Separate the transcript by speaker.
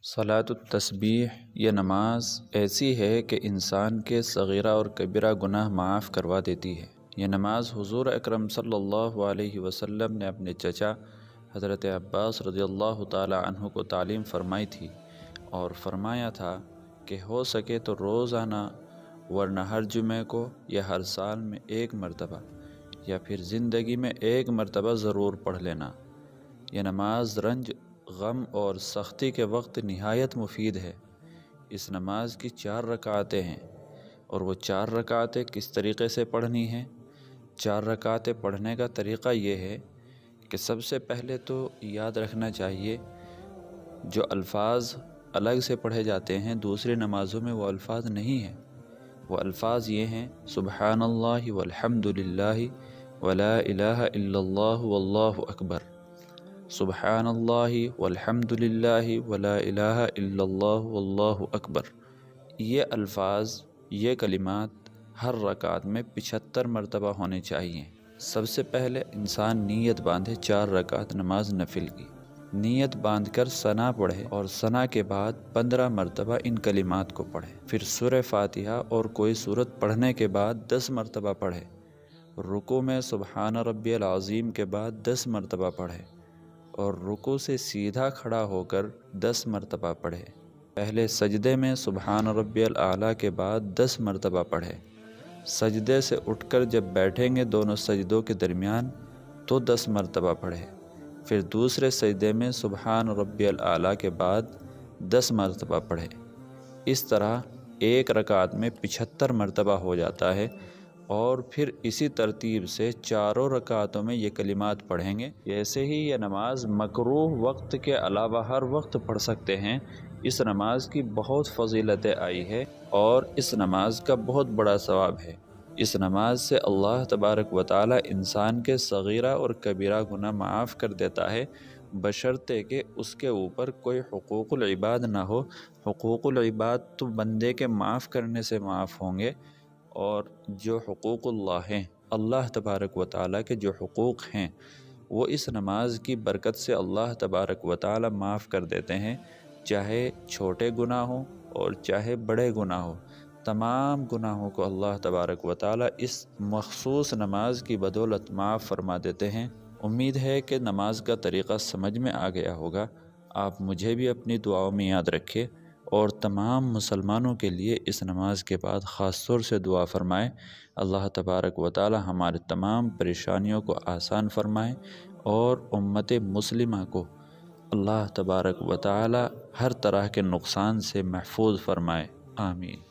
Speaker 1: صلاۃ التسبیح یہ نماز ایسی ہے کہ انسان کے صغیرہ اور کبیرہ گناہ معاف کروا دیتی ہے۔ یہ نماز حضور اکرم صلی اللہ علیہ وسلم نے اپنے چچا حضرت عباس رضی اللہ تعالی عنہ کو تعلیم فرمائی تھی اور فرمایا تھا کہ ہو سکے تو روزانہ ورنہ ہر جمعے کو یا ہر سال میں ایک مرتبہ یا پھر زندگی میں ایک مرتبہ ضرور پڑھ لینا۔ یہ نماز رنج، غم اور سختی کے وقت نہایت مفید ہے۔ اس نماز کی 4 رکعتیں ہیں اور وہ 4 رکعتیں کس طریقے سے پڑھنی ہیں؟ 4 رکعتیں پڑھنے کا طریقہ یہ ہے کہ سب سے پہلے تو یاد رکھنا چاہیے جو الفاظ الگ سے پڑھے جاتے ہیں دوسری نمازوں میں وہ الفاظ نہیں ہیں۔ وہ الفاظ یہ ہیں: سبحان اللہ والحمد للہ ولا الہ الا اللہ واللہ اکبر، سبحان اللہ والحمد للہ ولا الہ الا اللہ واللہ اکبر۔ یہ الفاظ، یہ کلمات ہر رکعت میں 75 مرتبہ ہونے چاہیے۔ سب سے پہلے انسان نیت باندھے 4 رکعت نماز نفل کی، نیت باندھ کر ثنا پڑھے اور ثنا کے بعد 15 مرتبہ ان کلمات کو پڑھے۔ پھر سورہ فاتحہ اور کوئی سورت پڑھنے کے بعد 10 مرتبہ پڑھے۔ رکوع میں سبحان ربی العظیم کے بعد 10 مرتبہ پڑھے اور رکوع سے سیدھا کھڑا ہو کر 10 مرتبہ پڑھے۔ پہلے سجدے میں سبحان ربی الاعلیٰ کے بعد 10 مرتبہ پڑھے۔ سجدے سے اٹھ کر جب بیٹھیں گے دونوں سجدوں کے درمیان تو 10 مرتبہ پڑھے۔ پھر دوسرے سجدے میں سبحان ربی الاعلیٰ کے بعد 10 مرتبہ پڑھے۔ اس طرح ایک رکعت میں 75 مرتبہ ہو جاتا ہے اور پھر اسی ترتیب سے چاروں رکعتوں میں یہ کلمات پڑھیں گے۔ ایسے ہی یہ نماز مکروہ وقت کے علاوہ ہر وقت پڑھ سکتے ہیں۔ اس نماز کی بہت فضیلتیں آئی ہے اور اس نماز کا بہت بڑا ثواب ہے۔ اس نماز سے اللہ تبارک و تعالی انسان کے صغیرہ اور کبیرہ گناہ معاف کر دیتا ہے، بشرطے کہ اس کے اوپر کوئی حقوق العباد نہ ہو۔ حقوق العباد تو بندے کے معاف کرنے سے معاف ہوں گے، اور جو حقوق اللہ ہیں، اللہ تبارک و تعالیٰ کے جو حقوق ہیں وہ اس نماز کی برکت سے اللہ تبارک و تعالیٰ معاف کر دیتے ہیں، چاہے چھوٹے گناہ ہوں اور چاہے بڑے گناہ ہوں۔ تمام گناہوں کو اللہ تبارک و تعالیٰ اس مخصوص نماز کی بدولت معاف فرما دیتے ہیں۔ امید ہے کہ نماز کا طریقہ سمجھ میں آ گیا ہوگا۔ آپ مجھے بھی اپنی دعاؤں میں یاد رکھیں اور تمام مسلمانوں کے لیے اس نماز کے بعد خاص طور سے دعا فرمائیں۔ اللہ تبارک و تعالی ہمارے تمام پریشانیوں کو آسان فرمائیں اور امت مسلمہ کو اللہ تبارک و تعالی ہر طرح کے نقصان سے محفوظ فرمائے۔ آمین۔